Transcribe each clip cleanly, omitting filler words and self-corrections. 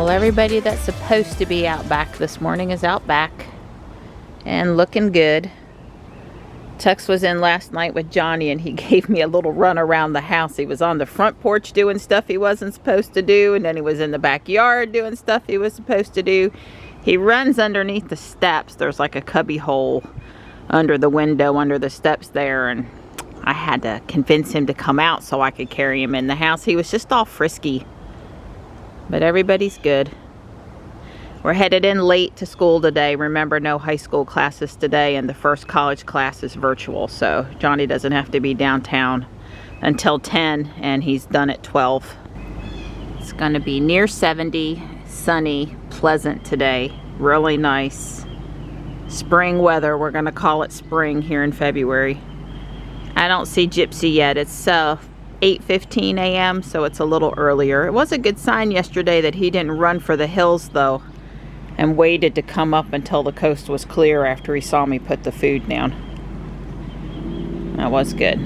Well, everybody that's supposed to be out back this morning is out back and looking good. Tux was in last night with Johnny and he gave me a little run around the house. He was on the front porch doing stuff he wasn't supposed to do, and then he was in the backyard doing stuff he was supposed to do. He runs underneath the steps. There's like a cubby hole under the window, under the steps there, and I had to convince him to come out so I could carry him in the house. He was just all frisky. But everybody's good. We're headed in late to school today. Remember, no high school classes today, and the first college class is virtual. So Johnny doesn't have to be downtown until 10, and he's done at 12. It's going to be near 70, sunny, pleasant today. Really nice. Spring weather. We're going to call it spring here in February. I don't see Gypsy yet. It's 8:15 a.m. so it's a little earlier. It was a good sign yesterday that he didn't run for the hills though and waited to come up until the coast was clear after he saw me put the food down. That was good.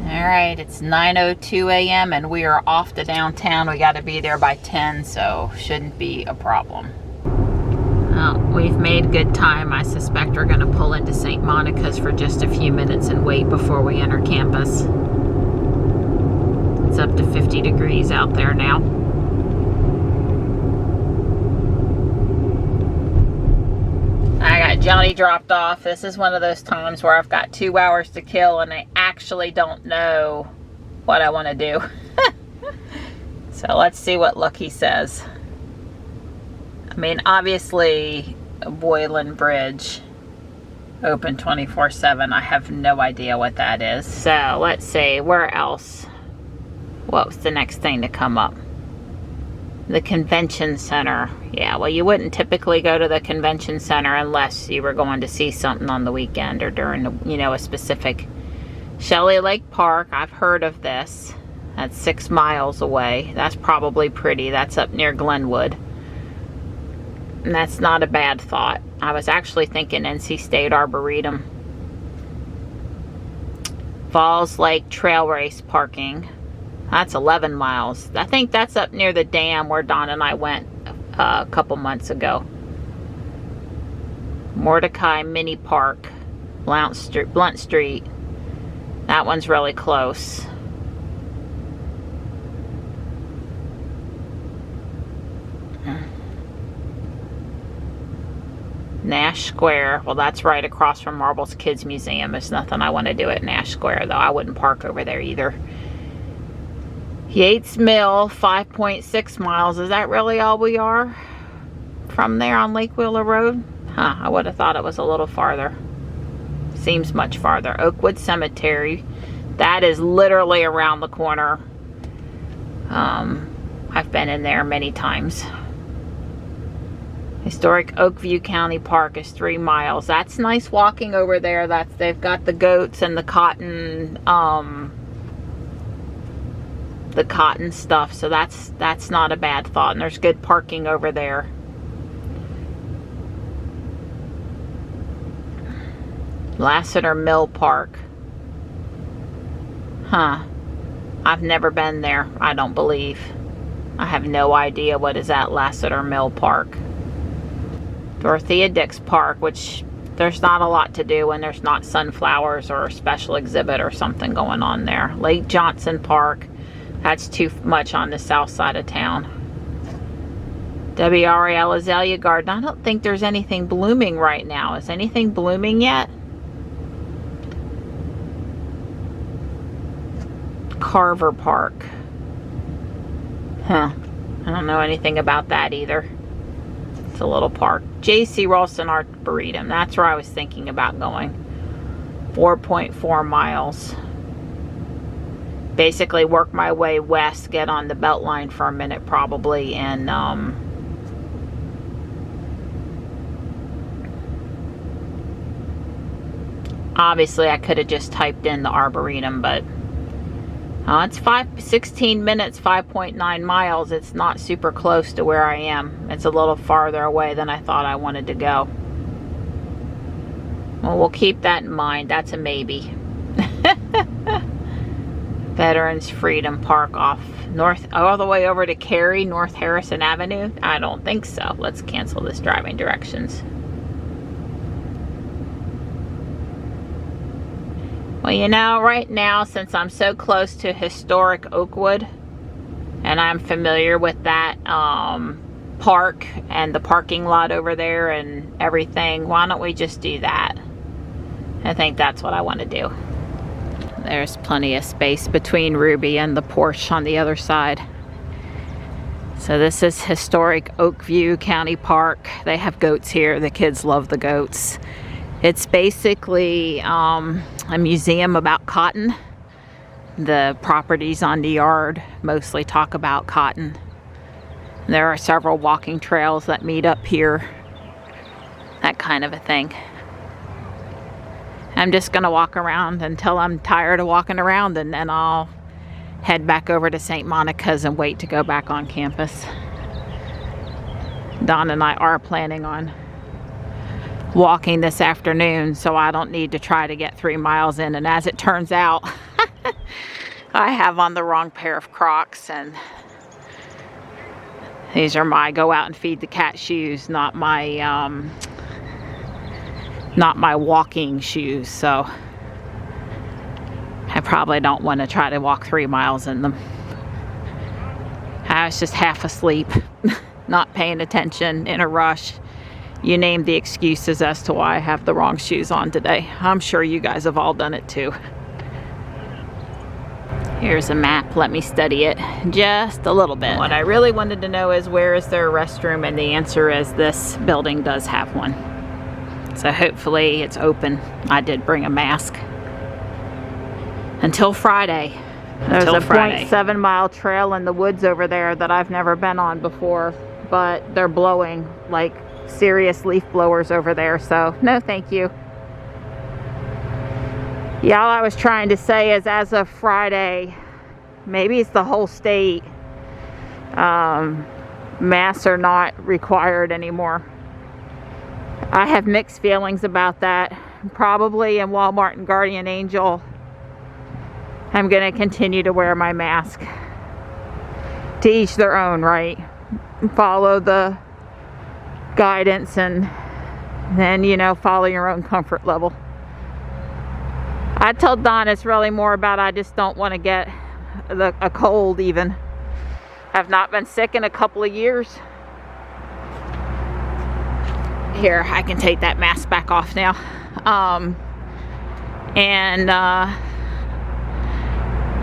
Alright, it's 9:02 a.m. and we are off to downtown. We got to be there by 10, so shouldn't be a problem. Well, we've made good time. I suspect we're going to pull into St. Monica's for just a few minutes and wait before we enter campus. It's up to 50 degrees out there now. I got Johnny dropped off. This is one of those times where I've got 2 hours to kill and I actually don't know what I want to do. So let's see what Lucky says. I mean, obviously, Boylan Bridge, open 24/7. I have no idea what that is. So let's see, where else? What's the next thing to come up? The convention center. Yeah, well, you wouldn't typically go to the convention center unless you were going to see something on the weekend or during, a specific. Shelley Lake Park, I've heard of this. That's 6 miles away. That's probably pretty. That's up near Glenwood. And that's not a bad thought. I was actually thinking NC State Arboretum. Falls Lake Trail Race parking. That's 11 miles. I think that's up near the dam where Don and I went a couple months ago. Mordecai Mini Park, Blunt Street. That one's really close. Nash Square. Well, that's right across from Marbles Kids Museum. There's nothing I want to do at Nash Square, though. I wouldn't park over there either. Yates Mill, 5.6 miles. Is that really all we are from there on Lake Wheeler Road? Huh, I would have thought it was a little farther. Seems much farther. Oakwood Cemetery. That is literally around the corner. I've been in there many times. Historic Oakview County Park is 3 miles. That's nice walking over there. They've got the goats and the cotton stuff, so that's not a bad thought, and there's good parking over there. Lassiter Mill Park. Huh. I've never been there, I don't believe. I have no idea what is at Lassiter Mill Park. Dorothea Dix Park, which there's not a lot to do when there's not sunflowers or a special exhibit or something going on there. Lake Johnson Park. That's too much on the south side of town. WRAL Azalea Garden. I don't think there's anything blooming right now. Is anything blooming yet? Carver Park. Huh. I don't know anything about that either. It's a little park. J.C. Ralston Arboretum. That's where I was thinking about going. 4.4 miles. Basically work my way west, get on the Beltline for a minute probably, and obviously I could have just typed in the Arboretum, but it's 16 minutes, 5.9 miles. It's not super close to where I am. It's a little farther away than I thought I wanted to go. Well, we'll keep that in mind. That's a maybe. Veterans Freedom Park off all the way over to Cary, North Harrison Avenue? I don't think so. Let's cancel this driving directions. Well, you know, right now, since I'm so close to historic Oakwood, and I'm familiar with that park and the parking lot over there and everything, why don't we just do that? I think that's what I want to do. There's plenty of space between Ruby and the Porsche on the other side. So this is historic Oakview County Park. They have goats here. The kids love the goats. It's basically a museum about cotton. The properties on the yard mostly talk about cotton. There are several walking trails that meet up here. That kind of a thing. I'm just gonna walk around until I'm tired of walking around, and then I'll head back over to St. Monica's and wait to go back on campus. Don and I are planning on walking this afternoon, so I don't need to try to get 3 miles in. And as it turns out, I have on the wrong pair of Crocs, and these are my go out and feed the cat shoes, not my walking shoes. So I probably don't want to try to walk 3 miles in them. I was just half asleep, not paying attention, in a rush. You name the excuses as to why I have the wrong shoes on today. I'm sure you guys have all done it too. Here's a map. Let me study it just a little bit. What I really wanted to know is, where is there a restroom? And the answer is this building does have one. So hopefully it's open. I did bring a mask. Until Friday. There's a 0.7 mile trail in the woods over there that I've never been on before, but they're blowing like serious leaf blowers over there, so no thank you. Yeah, all I was trying to say is, as of Friday, maybe it's the whole state, masks are not required anymore. I have mixed feelings about that. Probably in Walmart and Guardian Angel, I'm going to continue to wear my mask. To each their own, right? Follow the guidance, and then, you know, follow your own comfort level. I told Don it's really more about, I just don't want to get a cold even. I've not been sick in a couple of years. Here, I can take that mask back off now.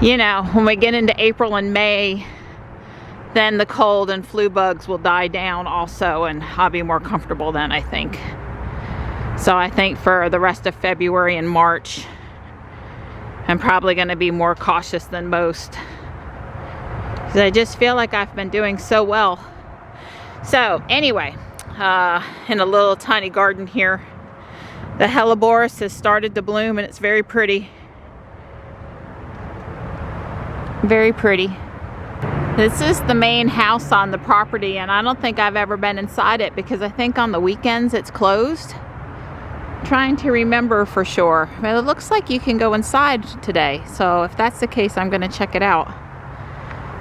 You know, when we get into April and May, then the cold and flu bugs will die down also, and I'll be more comfortable then, I think. So I think for the rest of February and March, I'm probably going to be more cautious than most, because I just feel like I've been doing so well. So anyway, in a little tiny garden here, the hellebores has started to bloom, and it's very pretty. Very pretty. This is the main house on the property, and I don't think I've ever been inside it, because I think on the weekends it's closed. I'm trying to remember for sure. But it looks like you can go inside today, so if that's the case, I'm going to check it out.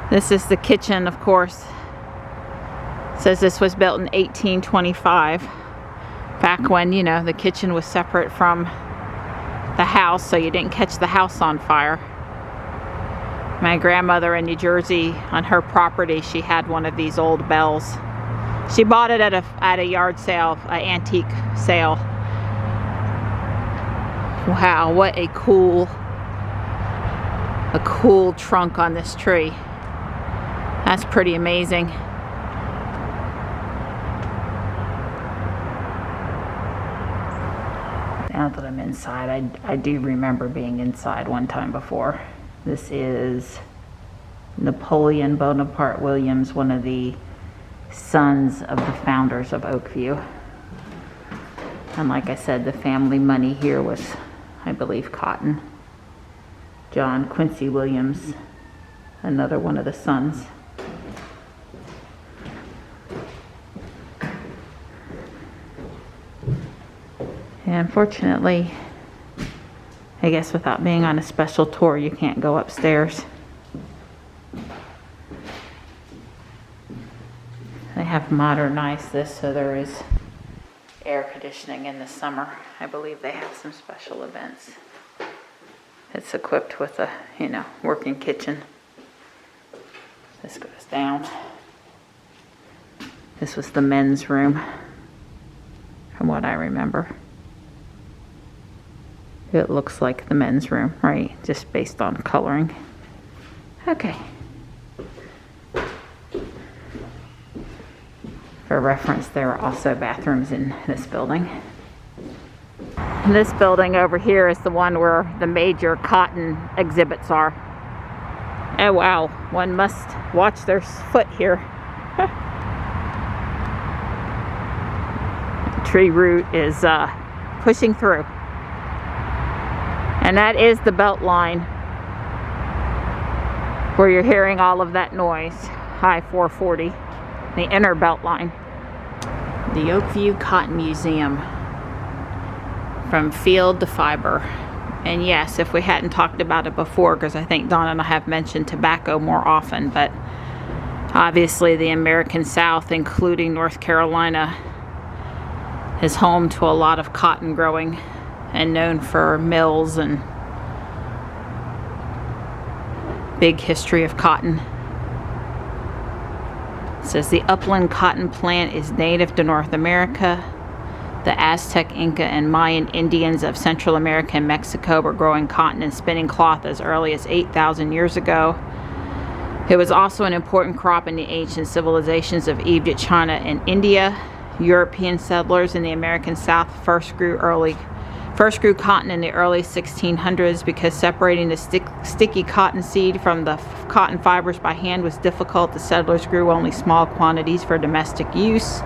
This is the kitchen, of course. It says this was built in 1825, back when, you know, the kitchen was separate from the house, so you didn't catch the house on fire. My grandmother in New Jersey, on her property, she had one of these old bells. She bought it at a yard sale, an antique sale. Wow, what a cool trunk on this tree. That's pretty amazing. Now that I'm inside, I do remember being inside one time before. This is Napoleon Bonaparte Williams, one of the sons of the founders of Oakview. And like I said, the family money here was, I believe, cotton. John Quincy Williams, another one of the sons. And unfortunately, I guess without being on a special tour, you can't go upstairs. They have modernized this so there is air conditioning in the summer. I believe they have some special events. It's equipped with a, working kitchen. This goes down. This was the men's room, from what I remember. It looks like the men's room, right? Just based on coloring. Okay. For reference, there are also bathrooms in this building. And this building over here is the one where the major cotton exhibits are. Oh wow, one must watch their foot here. Tree root is pushing through. And that is the belt line where you're hearing all of that noise. High 440, the inner belt line. The Oakview Cotton Museum, from field to fiber. And yes, if we hadn't talked about it before, because I think Dawn and I have mentioned tobacco more often, but obviously the American South, including North Carolina, is home to a lot of cotton growing and known for mills and big history of cotton. It says the upland cotton plant is native to North America. The Aztec, Inca, and Mayan Indians of Central America and Mexico were growing cotton and spinning cloth as early as 8,000 years ago. It was also an important crop in the ancient civilizations of Egypt, China, and India. European settlers in the American South first grew cotton in the early 1600s because separating the sticky cotton seed from the cotton fibers by hand was difficult. The settlers grew only small quantities for domestic use.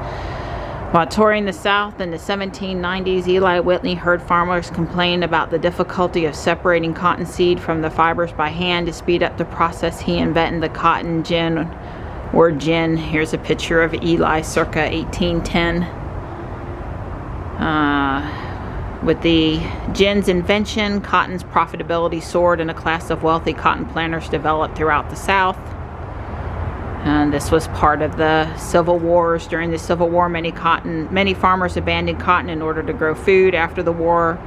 While touring the South in the 1790s, Eli Whitney heard farmers complain about the difficulty of separating cotton seed from the fibers by hand. To speed up the process, he invented the cotton gin or gin. Here's a picture of Eli circa 1810. With the gin's invention, cotton's profitability soared and a class of wealthy cotton planters developed throughout the South. And this was part of the Civil Wars. During the Civil War, many farmers abandoned cotton in order to grow food. After the war,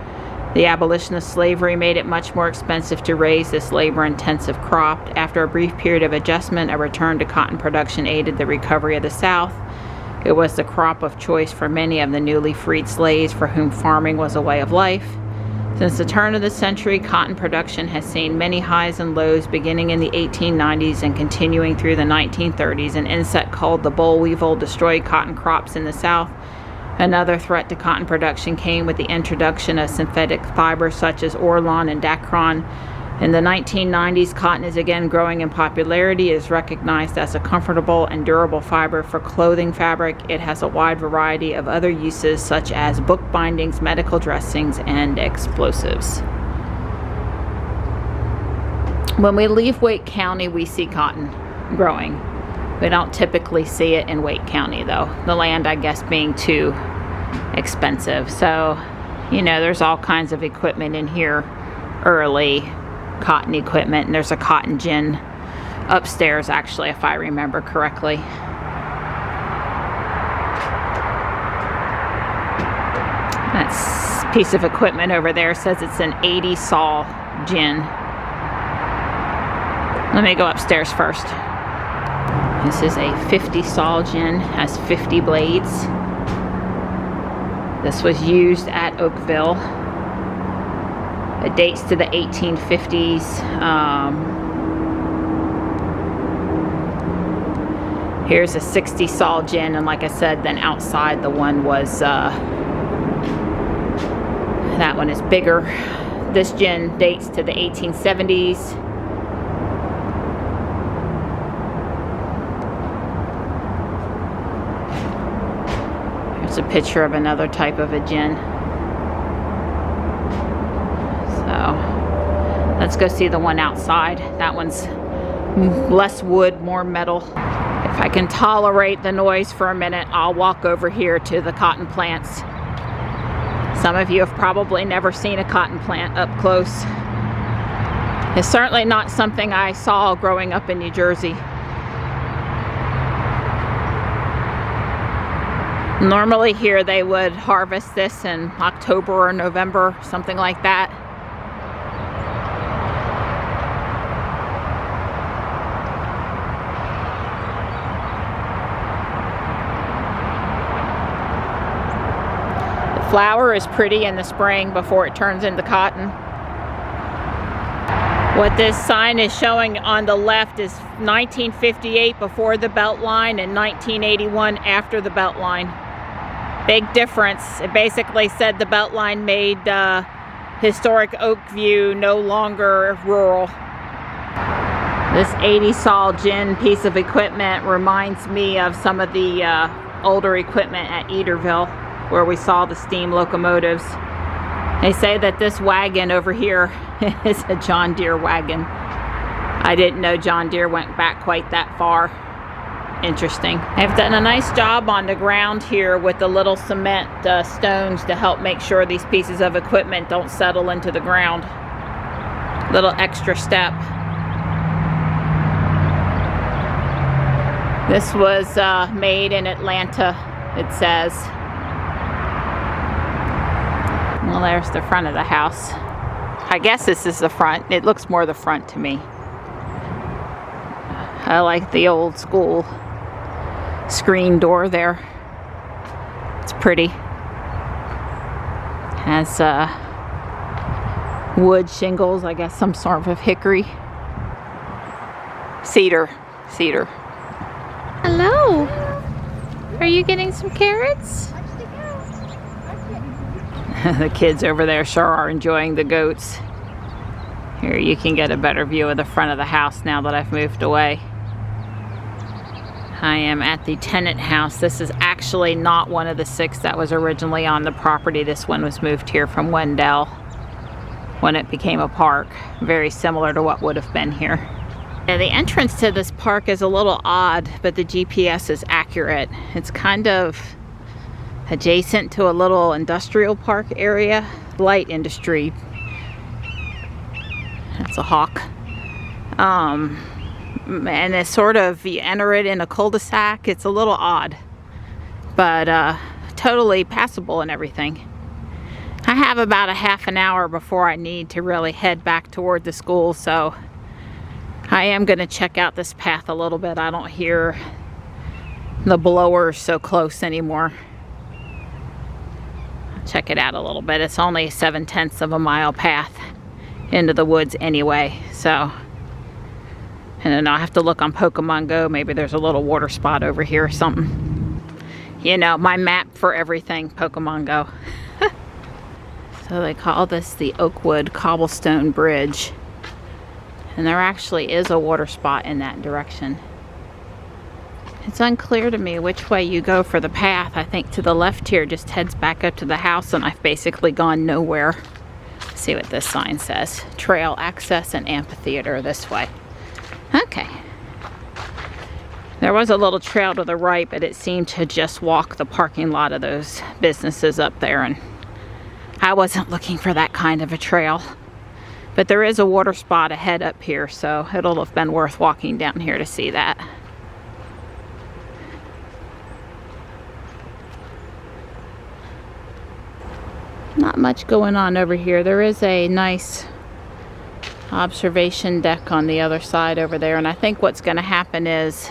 the abolition of slavery made it much more expensive to raise this labor-intensive crop. After a brief period of adjustment, a return to cotton production aided the recovery of the South. It was the crop of choice for many of the newly freed slaves for whom farming was a way of life. Since the turn of the century, cotton production has seen many highs and lows, beginning in the 1890s and continuing through the 1930s. An insect called the boll weevil destroyed cotton crops in the South. Another threat to cotton production came with the introduction of synthetic fibers such as Orlon and Dacron. In the 1990s, cotton is again growing in popularity. It is recognized as a comfortable and durable fiber for clothing fabric. It has a wide variety of other uses such as book bindings, medical dressings, and explosives. When we leave Wake County, we see cotton growing. We don't typically see it in Wake County though, the land I guess being too expensive. So, there's all kinds of equipment in here, early cotton equipment, and there's a cotton gin upstairs actually, if I remember correctly. That piece of equipment over there says it's an 80 saw gin. Let me go upstairs first. This is a 50 saw gin, has 50 blades. This was used at Oakville. It dates to the 1850s. Here's a 60 saw gin, and like I said, then outside the one was, that one is bigger. This gin dates to the 1870s. Here's a picture of another type of a gin. Let's go see the one outside. That one's less wood, more metal. If I can tolerate the noise for a minute, I'll walk over here to the cotton plants. Some of you have probably never seen a cotton plant up close. It's certainly not something I saw growing up in New Jersey. Normally here they would harvest this in October or November, something like that. The flower is pretty in the spring before it turns into cotton. What this sign is showing on the left is 1958 before the belt line and 1981 after the belt line. Big difference. It basically said the belt line made historic Oakview no longer rural. This 80 sol gin piece of equipment reminds me of some of the older equipment at Eaterville where we saw the steam locomotives. They say that this wagon over here is a John Deere wagon. I didn't know John Deere went back quite that far. Interesting. I've done a nice job on the ground here with the little cement stones to help make sure these pieces of equipment don't settle into the ground. Little extra step. This was made in Atlanta, it says. Well, there's the front of the house. I guess this is the front. It looks more the front to me. I like the old school screen door there. It's pretty. Has wood shingles, I guess some sort of hickory. Cedar. Hello. Are you getting some carrots? The kids over there sure are enjoying the goats. Here you can get a better view of the front of the house now that I've moved away. I am at the tenant house. This is actually not one of the 6 that was originally on the property. This one was moved here from Wendell when it became a park. Very similar to what would have been here. Now, the entrance to this park is a little odd, but the GPS is accurate. It's kind of adjacent to a little industrial park area. Light industry. That's a hawk. And it's sort of, you enter it in a cul-de-sac. It's a little odd, but totally passable and everything. I have about a half an hour before I need to really head back toward the school, so I am going to check out this path a little bit. I don't hear the blowers so close anymore. Check it out a little bit. It's only a 7/10 of a mile path into the woods anyway, so. And then I'll have to look on Pokemon Go. Maybe there's a little water spot over here or something. You know, my map for everything, Pokemon Go. So they call this the Oakwood Cobblestone Bridge. And there actually is a water spot in that direction. It's unclear to me which way you go for the path. I think to the left here just heads back up to the house, and I've basically gone nowhere. Let's see what this sign says. Trail access and amphitheater this way. Okay. There was a little trail to the right, but it seemed to just walk the parking lot of those businesses up there, and I wasn't looking for that kind of a trail. But there is a water spot ahead up here, so it'll have been worth walking down here to see that. Not much going on over here. There is a nice observation deck on the other side over there, and I think what's going to happen is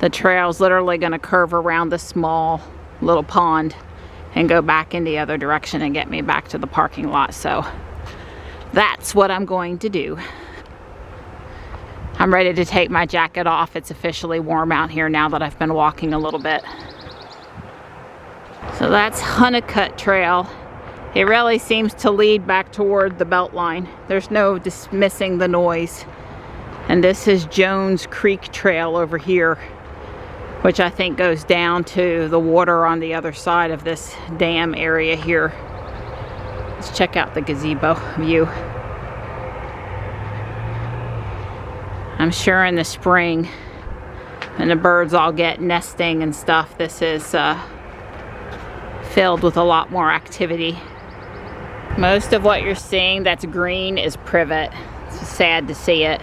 the trail's literally going to curve around the small little pond and go back in the other direction and get me back to the parking lot. So that's what I'm going to do. I'm ready to take my jacket off. It's officially warm out here now that I've been walking a little bit. So that's Honeycutt Trail. It really seems to lead back toward the belt line. There's no dismissing the noise. And this is Jones Creek Trail over here, which I think goes down to the water on the other side of this dam area here. Let's check out the gazebo view. I'm sure in the spring, when the birds all get nesting and stuff, this is filled with a lot more activity. Most of what you're seeing that's green is privet. It's sad to see it.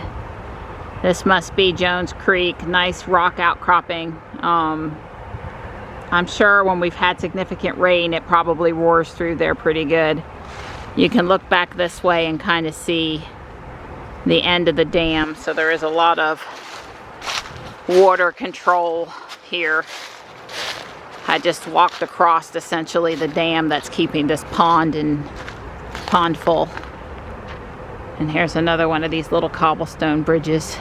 This must be Jones Creek. Nice rock outcropping. I'm sure when we've had significant rain, it probably roars through there pretty good. You can look back this way and kind of see the end of the dam. So there is a lot of water control here. I just walked across essentially the dam that's keeping this pond full. And here's another one of these little cobblestone bridges.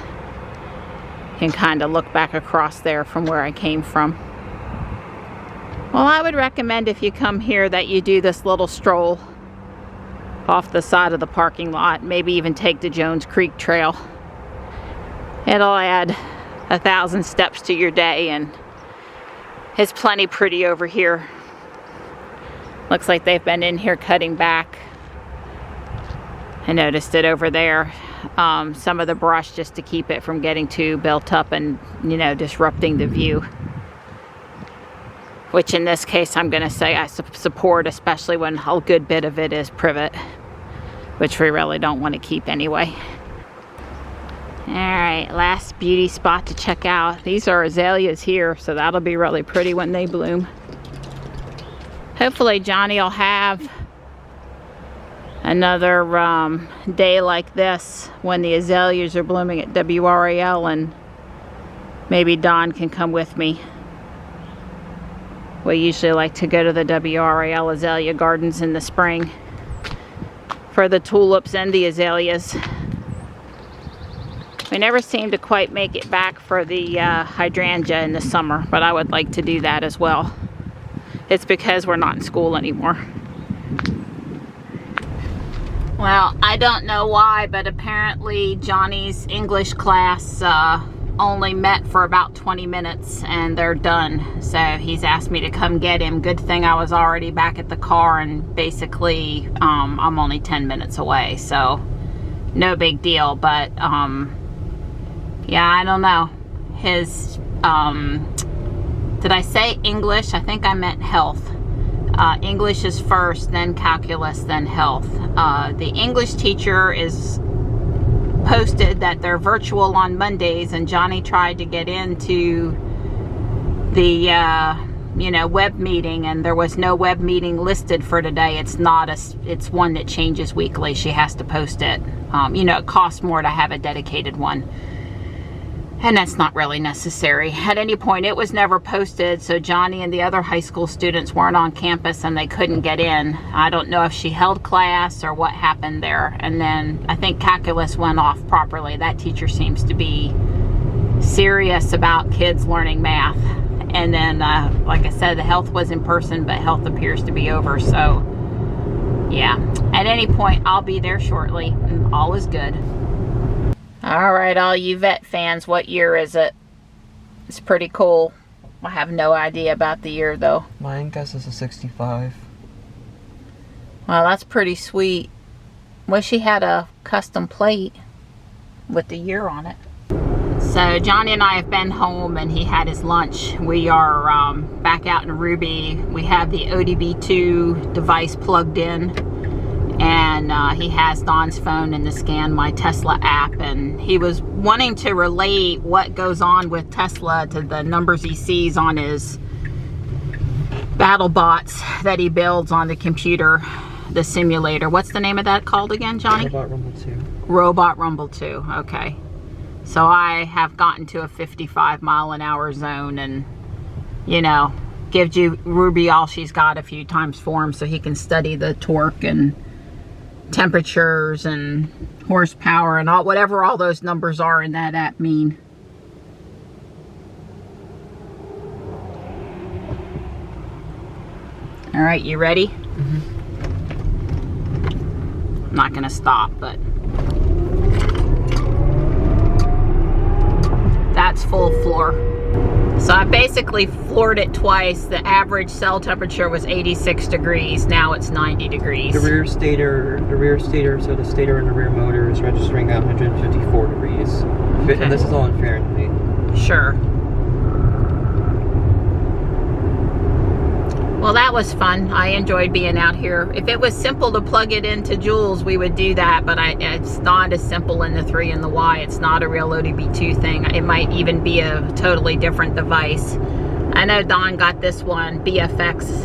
You can kind of look back across there from where I came from. Well, I would recommend if you come here that you do this little stroll off the side of the parking lot. Maybe even take the Jones Creek Trail. It'll add 1,000 steps to your day, and it's plenty pretty over here. Looks like they've been in here cutting back. I noticed it over there. Some of the brush just to keep it from getting too built up and, you know, disrupting the view. Which in this case I'm going to say I support, especially when a good bit of it is privet, which we really don't want to keep anyway. Alright, last beauty spot to check out. These are azaleas here, so that'll be really pretty when they bloom. Hopefully Johnny will have another day like this when the azaleas are blooming at WRAL, and maybe Don can come with me. We usually like to go to the WRAL azalea gardens in the spring for the tulips and the azaleas. We never seem to quite make it back for the hydrangea in the summer, but I would like to do that as well. It's because we're not in school anymore. Well, I don't know why, but apparently Johnny's English class only met for about 20 minutes and they're done. So he's asked me to come get him. Good thing I was already back at the car, and basically I'm only 10 minutes away, so no big deal. But yeah, I don't know. His did I say English? I think I meant health. English is first, then calculus, then health. The English teacher is posted that they're virtual on Mondays, and Johnny tried to get into the web meeting, and there was no web meeting listed for today. It's one that changes weekly. She has to post it. It costs more to have a dedicated one, and that's not really necessary. At any point, it was never posted, so Johnny and the other high school students weren't on campus and they couldn't get in. I don't know if she held class or what happened there. And then I think calculus went off properly. That teacher seems to be serious about kids learning math. And then, like I said, the health was in person, but health appears to be over. So, yeah. At any point, I'll be there shortly, and all is good. Alright, all you vet fans, what year is it? It's pretty cool. I have no idea about the year, though. My guess is a 65. Well, that's pretty sweet. Wish he had a custom plate with the year on it. So, Johnny and I have been home, and he had his lunch. We are back out in Ruby. We have the ODB2 device plugged in. And he has Don's phone and the Scan My Tesla app, and he was wanting to relate what goes on with Tesla to the numbers he sees on his battle bots that he builds on the computer, the simulator. What's the name of that called again, Johnny? Robot Rumble 2. Robot Rumble 2, okay. So I have gotten to a 55-mile-an-hour zone, and, gives you Ruby all she's got a few times for him so he can study the torque and temperatures and horsepower and whatever all those numbers are in that app mean. All right, you ready? Mm-hmm. I'm not gonna stop, but that's full floor. So I basically floored it twice. The average cell temperature was 86 degrees. Now it's 90 degrees. The rear stator, so the stator and the rear motor is registering at 154 degrees. Okay. And this is all in Fahrenheit. Sure. Well, that was fun. I enjoyed being out here. If it was simple to plug it into Jules, we would do that, but it's not as simple in the 3 and the Y. It's not a real ODB2 thing. It might even be a totally different device. I know Don got this one, BFX,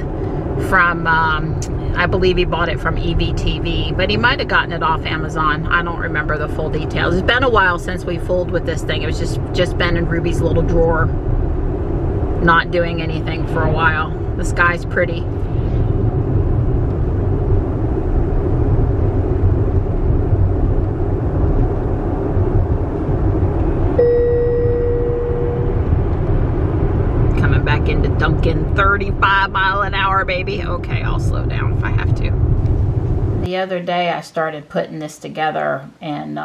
from, I believe he bought it from EVTV, but he might have gotten it off Amazon. I don't remember the full details. It's been a while since we fooled with this thing. It was just been in Ruby's little drawer, not doing anything for a while. The sky's pretty. Coming back into Duncan, 35 mile an hour, baby. Okay, I'll slow down if I have to. The other day I started putting this together, and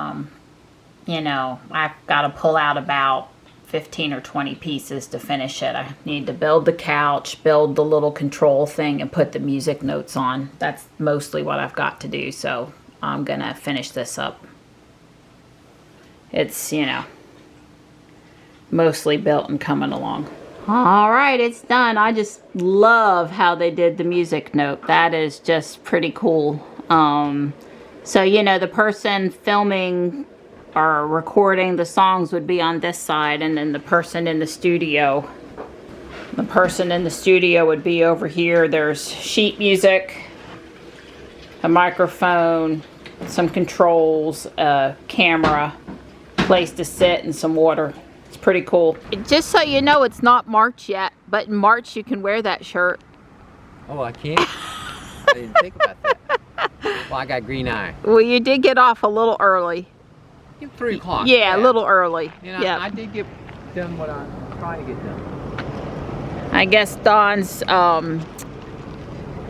you know, I've got to pull out about 15 or 20 pieces to finish it. I need to build the couch, build the little control thing, and put the music notes on. That's mostly what I've got to do, so I'm gonna finish this up. It's, you know, mostly built and coming along. All right, it's done. I just love how they did the music note. That is just pretty cool. So, you know, the person filming or recording the songs would be on this side, and then the person in the studio would be over here. There's sheet music, a microphone, some controls, a camera, place to sit, and some water. It's pretty cool. Just so you know, it's not March yet, but in March you can wear that shirt. Oh, I can't? I didn't think about that. Well, I got green eye. Well, you did get off a little early. 3 o'clock. Yeah, a little early. You know, yeah. I did get done what I'm trying to get done. I guess Don's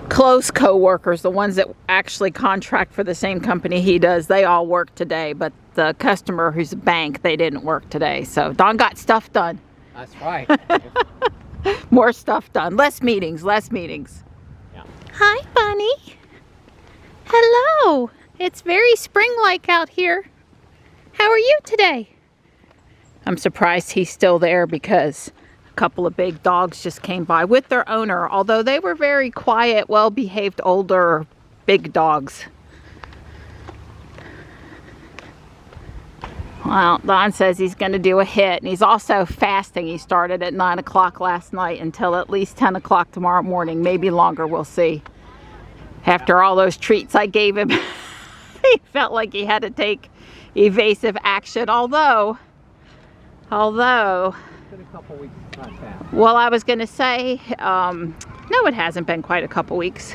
close co-workers, the ones that actually contract for the same company he does, they all work today, but the customer who's a bank, they didn't work today. So Don got stuff done. That's right. More stuff done. Less meetings, less meetings. Yeah. Hi, Bunny. Hello. It's very spring-like out here. How are you today? I'm surprised he's still there because a couple of big dogs just came by with their owner, although they were very quiet, well-behaved, older, big dogs. Well, Don says he's going to do a hit, and he's also fasting. He started at 9 o'clock last night until at least 10 o'clock tomorrow morning, maybe longer, we'll see. After all those treats I gave him, he felt like he had to take evasive action, although It's been a couple weeks, not fast. well, I was going to say, no, it hasn't been quite a couple weeks.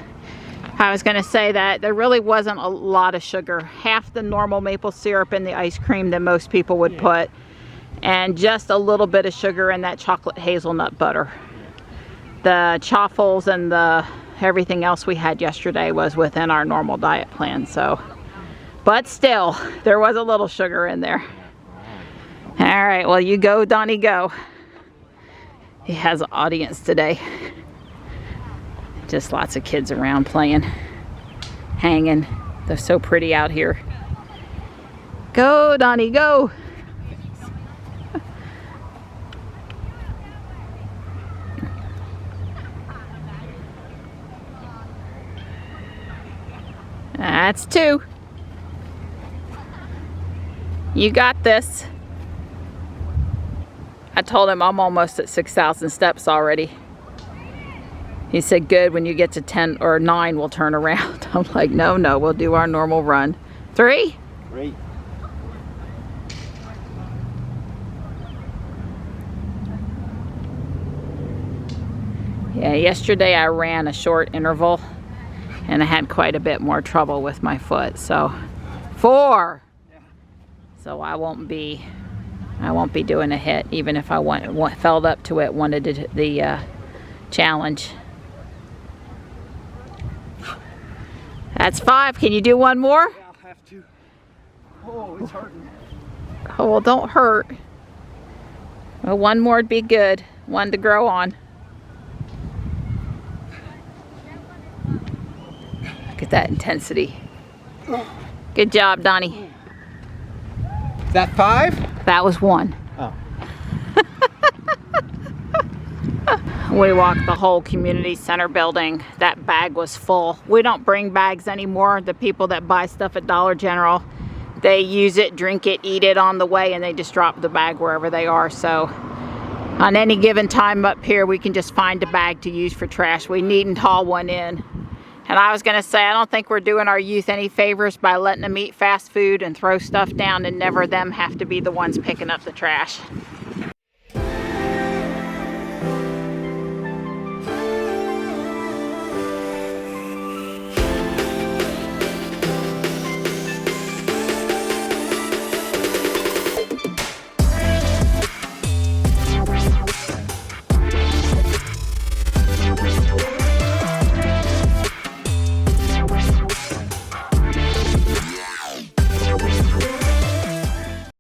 I was going to say that there really wasn't a lot of sugar, half the normal maple syrup in the ice cream that most people would put, and just a little bit of sugar in that chocolate hazelnut butter. The chaffles and the everything else we had yesterday was within our normal diet plan, so. But still, there was a little sugar in there. All right, well, you go, Donnie, go. He has an audience today. Just lots of kids around playing, hanging. They're so pretty out here. Go, Donnie, go. That's 2. You got this. I told him I'm almost at 6,000 steps already. He said, good, when you get to 10 or 9, we'll turn around. I'm like, no, we'll do our normal run. 3? 3. Yeah, yesterday I ran a short interval and I had quite a bit more trouble with my foot. So 4. So I won't be doing a hit, even if I felt up to it, wanted the challenge. That's 5. Can you do one more? Yeah, I'll have to. Oh, it's hurting. Oh, well, don't hurt. Well, one more would be good. One to grow on. Look at that intensity. Good job, Donnie. Is that 5? That was 1. Oh. We walked the whole community center building. That bag was full. We don't bring bags anymore. The people that buy stuff at Dollar General, they use it, drink it, eat it on the way, and they just drop the bag wherever they are. So on any given time up here, we can just find a bag to use for trash. We needn't haul one in. And I was gonna say, I don't think we're doing our youth any favors by letting them eat fast food and throw stuff down and never them have to be the ones picking up the trash.